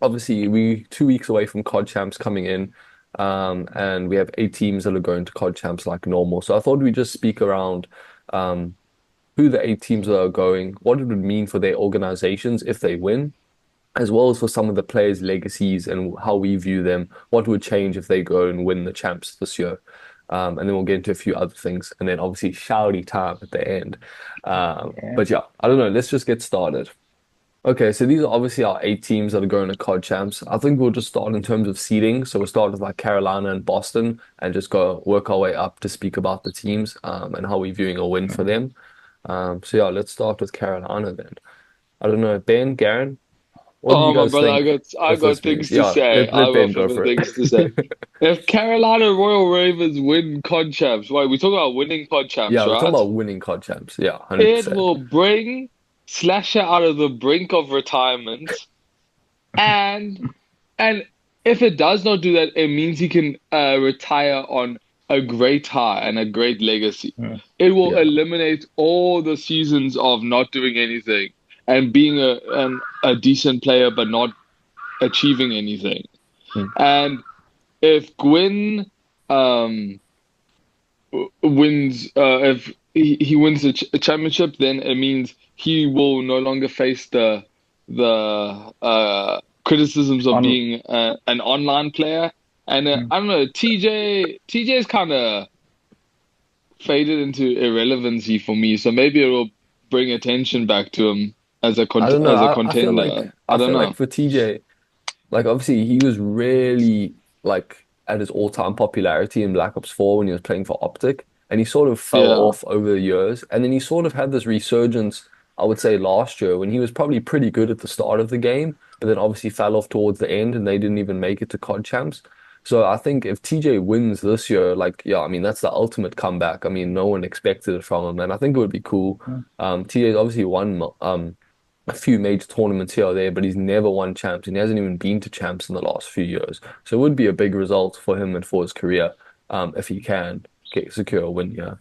obviously we 2 weeks away from COD Champs coming in, and we have 8 teams that are going to COD Champs like normal. So I thought we'd just speak around um, who the 8 teams that are going, what it would mean for their organizations if they win, as well as for some of the players' legacies and how we view them, what would change if they go and win the champs this year. And then we'll get into a few other things, and then obviously shouty time at the end. Yeah. But yeah, I don't know. Let's just get started. Okay, so these are obviously our 8 teams that are going to COD Champs. I think we'll just start in terms of seeding. So we'll start with like Carolina and Boston and just go work our way up to speak about the teams and how we're viewing a win for them. So yeah, let's start with Carolina then. I don't know, Ben, Garen, what do you Oh my guys brother, think I if got this means? things to Yeah, say. let I Ben got go fucking for things to say. it. If Carolina Royal Ravens win COD Champs, wait, we talk about winning COD Champs, Yeah, we're talking right? about winning COD Champs. Yeah, It 100%. will bring Slasher out of the brink of retirement, and and if it does not do that, it means he can retire on a great high and a great legacy. Mm. It will Yeah. eliminate all the seasons of not doing anything and being a decent player but not achieving anything. Mm. And if Gwyn um, wins, if he wins the ch championship, then it means he will no longer face the criticisms of On, being an online player. And mm. I don't know, TJ is kind of faded into irrelevancy for me. So maybe it will bring attention back to him I don't know. as a I feel contender. like I I don't feel like know. for TJ, like obviously he was really like at his all-time popularity in Black Ops 4 when he was playing for Optic, and he sort of fell Yeah, off over the years, and then he sort of had this resurgence, I would say last year when he was probably pretty good at the start of the game, but then obviously fell off towards the end and they didn't even make it to COD Champs. So I think if TJ wins this year, like yeah, I mean that's the ultimate comeback. I mean no one expected it from him, and I think it would be cool. TJ's obviously won a few major tournaments here or there, but he's never won champs and he hasn't even been to champs in the last few years. So it would be a big result for him and for his career, if he can secure a win here.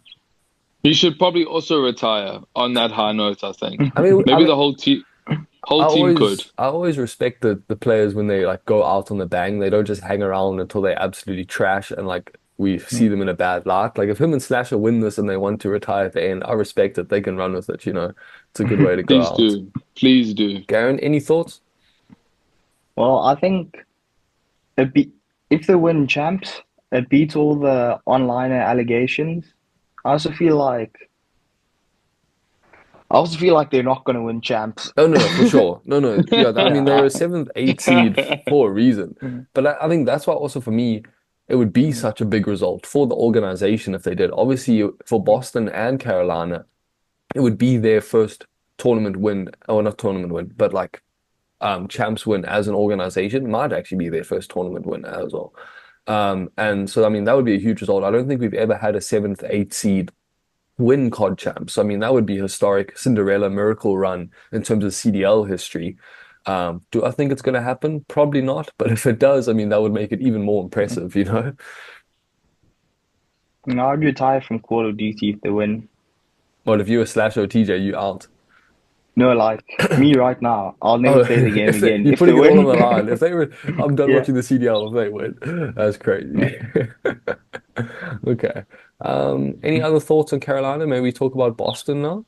he should probably also retire on that high note, I think. I mean, I Maybe mean, the whole team could. I always respect the players when they like go out on the bang. They don't just hang around until they absolutely trash and like we see them in a bad light. Like if him and Slasher win this and they want to retire at the end, I respect it. They can run with it, you know. It's a good way to go Please out. do. Please do. Garen, any thoughts? Mm. Well, I think it be if they win champs, it beats all the online allegations. I also feel like I also feel like they're not going to win champs. Oh no, no, for sure. No, no, yeah. I Yeah, mean, they're a seventh, eighth seed for a reason. But I think that's why also for me, it would be such a big result for the organization if they did. Obviously, for Boston and Carolina, it would be their first tournament win, or not tournament win, but like champs win as an organization. Might actually be their first tournament win as well. And so I mean, that would be a huge result. I don't think we've ever had a seventh, eighth seed win COD champs. I mean, that would be a historic Cinderella miracle run in terms of CDL history. Do I think it's going to happen? Probably not. But if it does, I mean, that would make it even more impressive, you know? I'd retire from Call of Duty if they win. Well, if you were Slash or TJ, you out. No, like me right now, I'll never Oh, play the game if they, again you're if they putting it all on win. the line. If they were, I'm done Yeah. watching the CDL if they win. That's Yeah. crazy. Okay. Any other thoughts on Carolina? Maybe we talk about Boston now?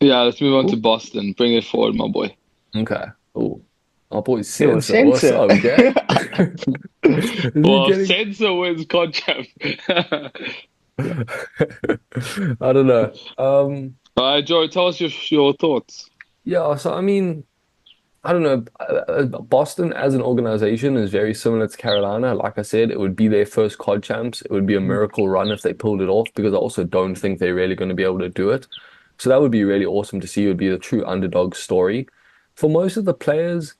Yeah, let's move on to Cool. Boston. Bring it forward, my boy. Okay. Oh, our boy Yo, Sensor. What's censor. up, gang? Is he Well, getting? Sensor wins COD champ. I don't know. Joe, tell us your thoughts. Yeah, so I mean, I don't know. Boston as an organization is very similar to Carolina. Like I said, it would be their first COD champs. It would be a miracle run if they pulled it off because I also don't think they're really going to be able to do it. So that would be really awesome to see. It would be the true underdog story. For most of the players,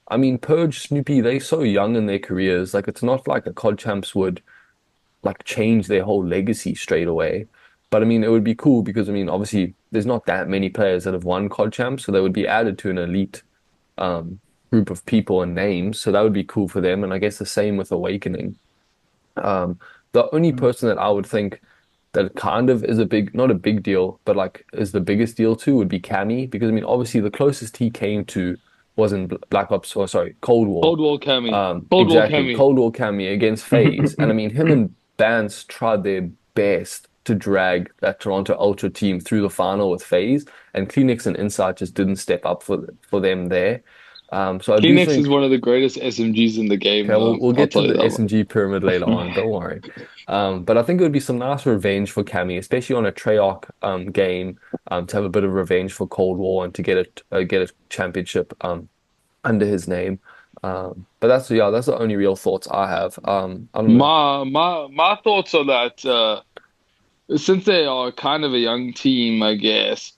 I mean, Purge, Snoopy, they're so young in their careers. Like it's not like a COD champs would like change their whole legacy straight away. But I mean, it would be cool because I mean, obviously, there's not that many players that have won COD champs, so they would be added to an elite um, group of people and names. So that would be cool for them. And I guess the same with Awakening. Um, the only person that I would think that kind of is a big, not a big deal, but like is the biggest deal too would be Cammy because I mean, obviously, the closest he came to wasn't Black Ops, or sorry, Cold War. Cold War Cammy. Cold War Exactly, Cammy. Cold War Cammy against FaZe. And I mean, him and Bance tried their best to drag that Toronto Ultra team through the final with FaZe, and Kleenex and Insight just didn't step up for them there. So I do Kleenex is think, one of the greatest SMGs in the game, okay, though. we'll I'll get to tell you the that SMG pyramid later on, don't worry. But I think it would be some nice revenge for Cammy, especially on a Treyarch game, to have a bit of revenge for Cold War and to get a championship under his name. But that's yeah, that's the only real thoughts I have. I don't know. My thoughts are that since they are kind of a young team, I guess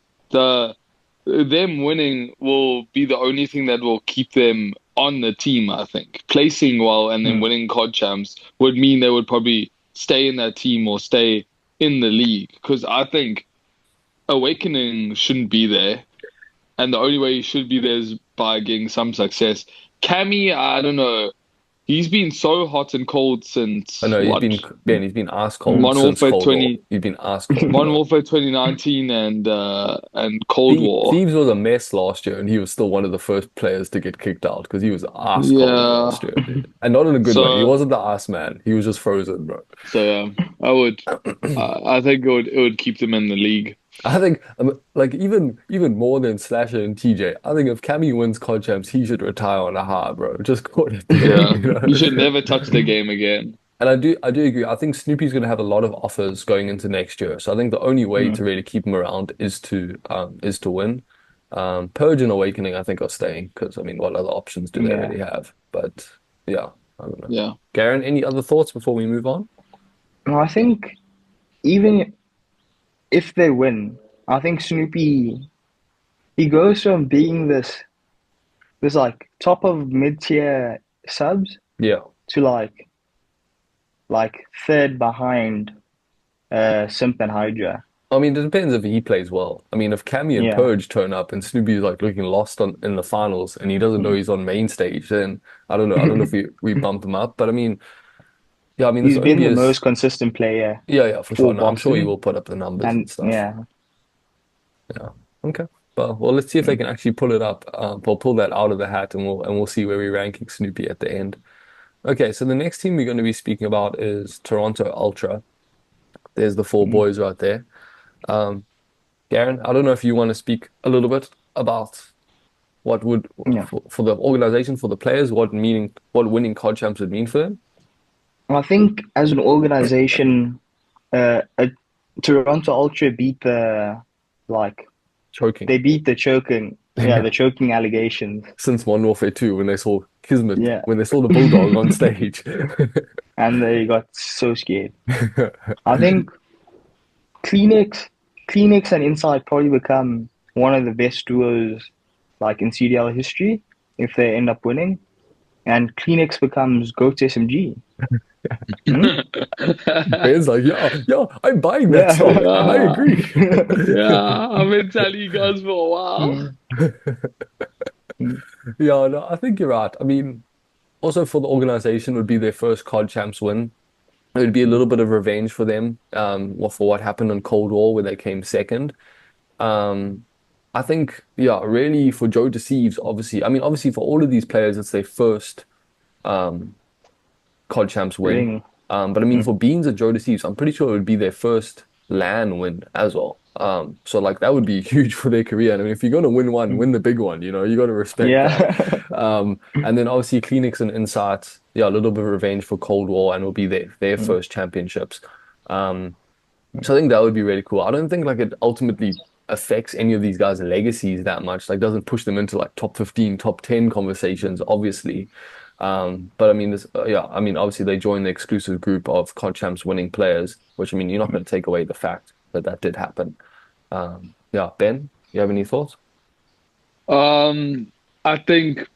them winning will be the only thing that will keep them on the team. I think placing well and then Mm, winning COD champs would mean they would probably stay in that team or stay in the league. Because I think Awakening shouldn't be there, and the only way he should be there is by getting some success. Cammy, I don't know. He's been so hot and cold I since know what? He's been ice cold Modern since Warfare Cold War. 20, He's been ice cold, Modern bro. Warfare 2019 and Cold War. Thieves was a mess last year, and he was still one of the first players to get kicked out because he was ice cold Yeah. last year, dude. And not in a good way. He So wasn't the ice man. He was just frozen, bro. so I would I think it would keep them in the league. I think like even more than Slasher and TJ. I think if Cammy wins COD champs, he should retire on a high, bro. Just call it there, Yeah. you You should know. never touch the game again. And I do agree. I think Snoopy's going to have a lot of offers going into next year. So I think the only way mm, to really keep him around is to win. Purge and Awakening, I think, are staying because I mean, what other options do they yeah. really have? But yeah, I don't know. Yeah. Garen, any other thoughts before we move on? No, I think even if they win, I think Snoopy he goes from being this like top of mid tier subs Yeah. to like third behind Simp and Hydra. I mean, it depends if he plays well. I mean, if Cammy and Yeah. Purge turn up and Snoopy's like looking lost in the finals and he doesn't know he's on main stage, then I don't know. I don't know if we bump him up. But I mean, yeah, I mean, this He's only been be the his. most consistent player Yeah, for sure. for No, I'm sure he will Boston. put up the numbers and And stuff. yeah. Yeah. Okay. Well, let's see if they can actually pull it up. We'll pull that out of the hat, and we'll see where we're ranking Snoopy at the end. Okay, so the next team we're going to be speaking about is Toronto Ultra. There's the four Mm, boys right there. Um, Garen, I don't know if you want to speak a little bit about what would yeah. for the organization, for the players, what winning COD champs would mean for them. I think as an organization, a Toronto Ultra beat like Choking. they beat the choking, yeah, the choking allegations. Since Modern Warfare 2, when they saw Kismet, Yeah, when they saw the Bulldog on stage. and they got so scared. I think Kleenex, Kleenex and Inside probably become one of the best duos like in CDL history if they end up winning, and Kleenex becomes GOAT SMG. Hmm? Ben's like, yeah, I'm buying that Yeah. stock. I Yeah. agree. Yeah. I've been telling you guys for a while. Mm, mm, Yeah, no, I think you're right. I mean, also for the organization, it would be their first COD champs win. It would be a little bit of revenge for them, for what happened in Cold War where they came second. Um, I think, yeah, really for Joe Deceives, obviously, I mean, obviously for all of these players, it's their first um, COD Champs win. ring. But I mean, Mm, for Beans and Joe Deceives, I'm pretty sure it would be their first LAN win as well. So like that would be huge for their career. And I mean, if you're gonna win one, mm. win the big one. You got to respect that. Yeah. And then obviously Kleenex and Insight, yeah, a little bit of revenge for Cold War, and will be their Mm, first championships. Um, so I think that would be really cool. I don't think like it ultimately affects any of these guys' legacies that much. Like doesn't push them into like top 15, top 10 conversations, obviously. But I mean, yeah, I mean, obviously they joined the exclusive group of COD Champs winning players, which I mean, you're not going to take away the fact that that did happen. Yeah, Ben, you have any thoughts? Um, I think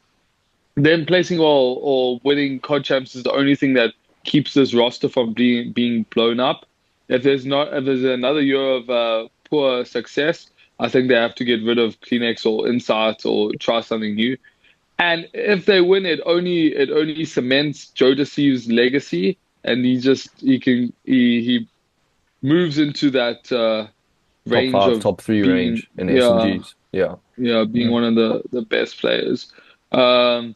them placing or winning COD champs is the only thing that keeps this roster from being blown up. If there's another year of poor success, I think they have to get rid of Kleenex or Insight or try something new. And if they win, it only cements Joe Deceive's legacy, and he moves into that Top range five, of top three being range in SMGs. Yeah. being mm, one of the best players. Um,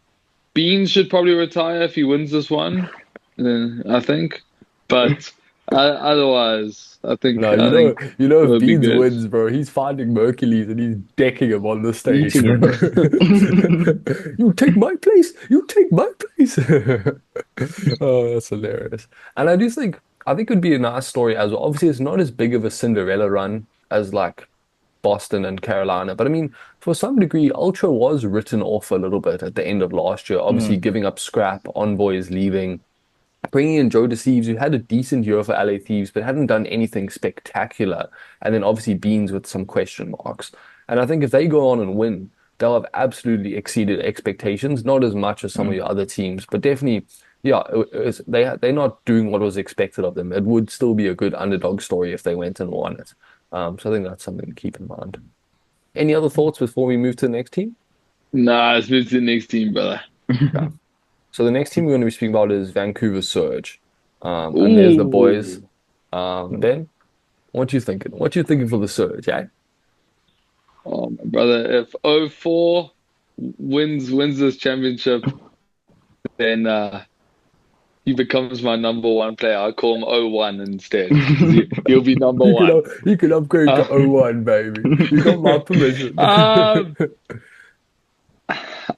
Beans should probably retire if he wins this one, I think. But otherwise, No, I think it if would be Beans good. wins, bro, he's finding Hercules and he's decking him on the stage, Eating bro. him. You take my place. You take my place. Oh, that's hilarious. And I think it would be a nice story as well. Obviously, it's not as big of a Cinderella run as like Boston and Carolina, but I mean, for some degree, Ultra was written off a little bit at the end of last year. Obviously, Mm, giving up Scrap, Envoys leaving, bringing in Joe Deceives, who had a decent year for LA Thieves, but hadn't done anything spectacular. And then obviously Beans with some question marks. And I think if they go on and win, they'll have absolutely exceeded expectations, not as much as some of mm, your other teams, but definitely, yeah, they're not doing what was expected of them. It would still be a good underdog story if they went and won it. So I think that's something to keep in mind. Any other thoughts before we move to the next team? Nah, let's move to the next team, brother. Yeah. So the next team we're going to be speaking about is Vancouver Surge. And there's the boys. Ooh. Ben, what you thinking? What you thinking for the Surge, eh? Oh, my brother. If O4 wins this championship, then he becomes my number one player. I call him O1 instead because he'll be number one. You can upgrade to Uh, O1, baby. You got my permission. um,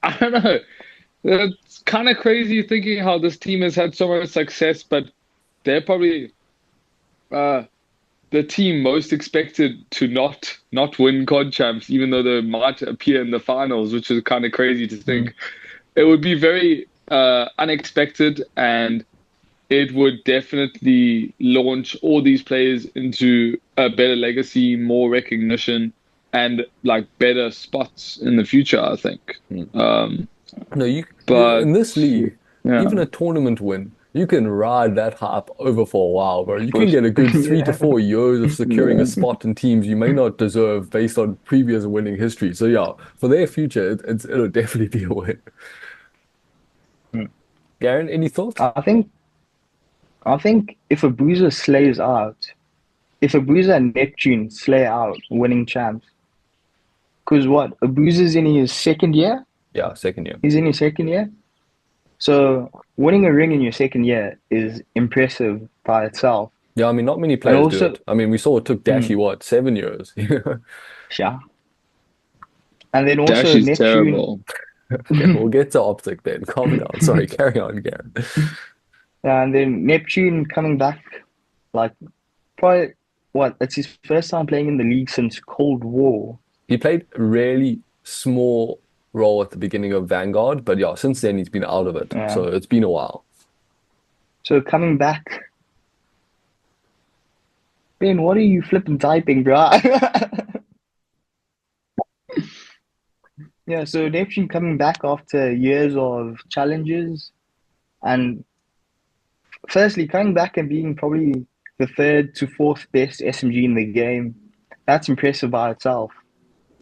I don't know. It's kind of crazy thinking how this team has had so much success, but they're probably uh, the team most expected to not win COD Champs, even though they might appear in the finals, which is kind of crazy to Mm. think. It would be very unexpected, and it would definitely launch all these players into a better legacy, more recognition, and like better spots in the future, I think. Mm. Um, No, but in this league, yeah, even a tournament win, you can ride that hype over for a while, bro. You can get a good three to yeah. 4 years of securing a yeah. spot in teams you may not deserve based on previous winning history. So yeah, for their future, it'll definitely be a win. Mm. Garen, any thoughts? I think I think if a Bruiser and Neptune slay out winning champs, because what, a Bruiser's in his second year? Yeah, second year. He's in his second year. So winning a ring in your second year is impressive by itself. Yeah, I mean, not many And players do also, it. I mean, we saw it took Dashy, mm, what, 7 years? yeah. And then Dash also is Neptune, terrible. Okay, we'll get to Optic then. Calm down. Sorry, carry on, Garen. and then Neptune coming back, like probably what? It's his first time playing in the league since Cold War. He played a really small role at the beginning of Vanguard, but yeah, since then he's been out of it. So Yeah. it's been a while. So coming back, Ben, what are you flipping typing, bro? Yeah, so Neptune coming back after years of challenges, and firstly coming back and being probably the third to fourth best SMG in the game. That's impressive by itself.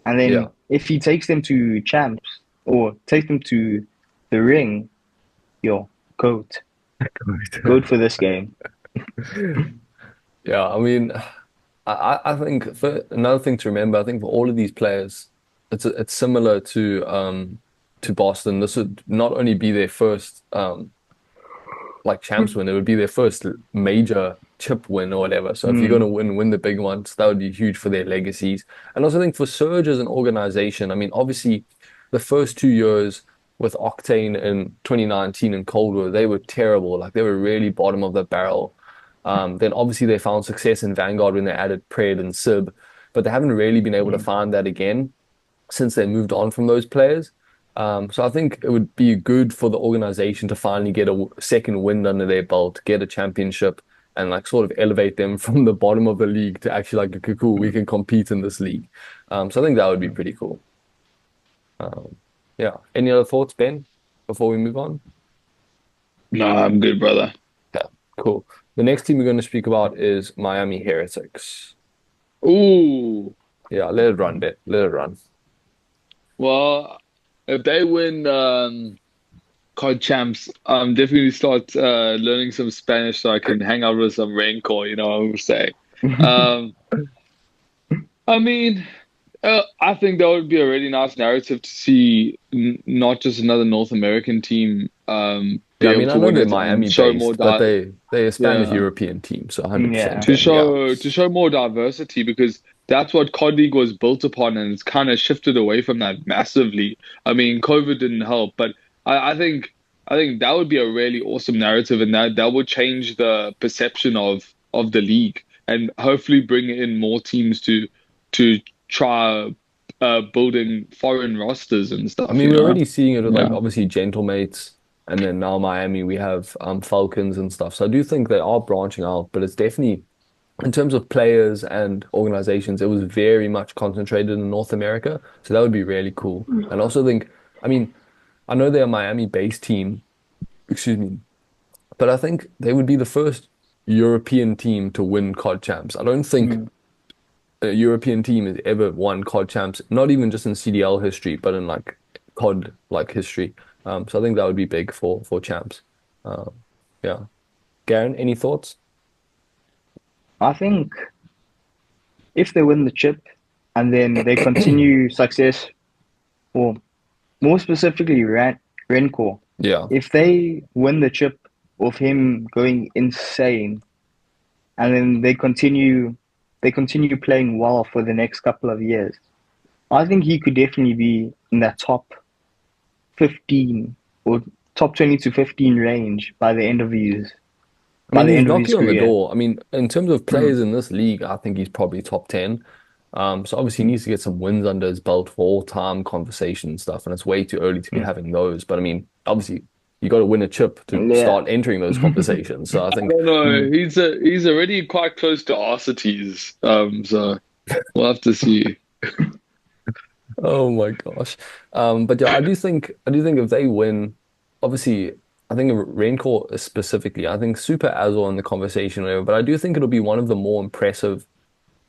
And Yeah. then if he takes them to champs or take them to the ring, yo, goat, goat for this game. Yeah, I mean, I think for another thing to remember, I think for all of these players, it's similar to Boston. This would not only be their first like champs win, it would be their first major chip win or whatever. So if you're gonna Mm, win the big ones, that would be huge for their legacies. And also I think for Surge as an organization, I mean, obviously the first 2 years with Octane in 2019 and Cold War, they were terrible. Like they were really bottom of the barrel. Then obviously they found success in Vanguard when they added Pred and Sib, but they haven't really been able to mm, find that again since they moved on from those players. So I think it would be good for the organization to finally get a second win under their belt, get a championship, and like sort of elevate them from the bottom of the league to actually like, okay, cool, we mm, can compete in this league. So I think that would be mm. pretty cool. Um, yeah. Any other thoughts, Ben, before we move on? No, I'm good, brother. Yeah, cool. The next team we're going to speak about is Miami Heretics. Ooh, Yeah, let it run, Ben. Let it run. well, if they win COD Champs, I'm definitely start learning some Spanish so I can hang out with some rancor, you know what I'm saying? Um, I mean, I think that would be a really nice narrative to see n not just another North American team Yeah, be I able mean, I to know win they're it and Miami show more based, but di they're a Spanish yeah European team, so Yeah. 100% then, yeah. to show more diversity because that's what COD League was built upon and it's kind of shifted away from that massively. I mean, COVID didn't help, but I think that would be a really awesome narrative and that would change the perception of the league and hopefully bring in more teams to try building foreign rosters and I stuff, mean, you we're know? already seeing it with like Yeah. obviously Gentlemates, and then now Miami, we have Falcons and stuff. So I do think they are branching out, but it's definitely in terms of players and organizations, it was very much concentrated in North America. So that would be really cool. And I also think, I mean, I know they're a Miami-based team, excuse me, but I think they would be the first European team to win COD champs. I don't think Mm. a European team has ever won COD champs, not even just in CDL history, but in like COD like history. So I think that would be big for champs. Um, yeah. Garen, any thoughts? I think if they win the chip and then they continue success, or more specifically, Rencore, Yeah. if they win the chip of him going insane and then they continue playing well for the next couple of years, I think he could definitely be in that top 15 or top 20 to 15 range I by mean, the he's end of his knocking on the career. door. I mean, in terms of Mm. players in this league, I think he's probably top 10. So obviously he Mm. needs to get some wins under his belt for all-time conversation and stuff, and it's way too early to be Mm. having those. But I mean, obviously you got to win a chip to Yeah. start entering those conversations. So I I think, don't know. Mm. He's already quite close to Arcites. So we'll have to see. oh my gosh. But yeah, I do think if they win, obviously I think Raincore specifically, I think Super Azor in the conversation, whatever, but I do think it'll be one of the more impressive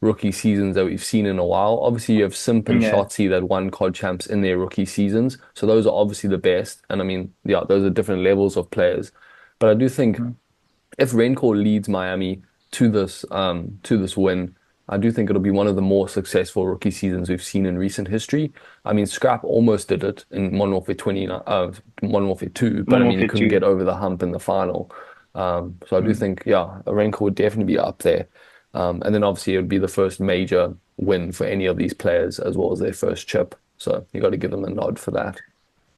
rookie seasons that we've seen in a while. Obviously, you have Simp and Yeah. Shotzzy that won COD champs in their rookie seasons. So those are obviously the best. And I mean, yeah, those are different levels of players. But I do think Mm. if Raincore leads Miami to this win, I do think it'll be one of the more successful rookie seasons we've seen in recent history. I mean, Scrap almost did it in Modern Warfare 20, Modern Warfare 2, but I Modern mean, he Warfare couldn't 2. get over the hump in the final. So I do Mm. think, yeah, Raincore would definitely be up there. And then obviously it would be the first major win for any of these players as well as their first chip. So you got to give them a nod for that.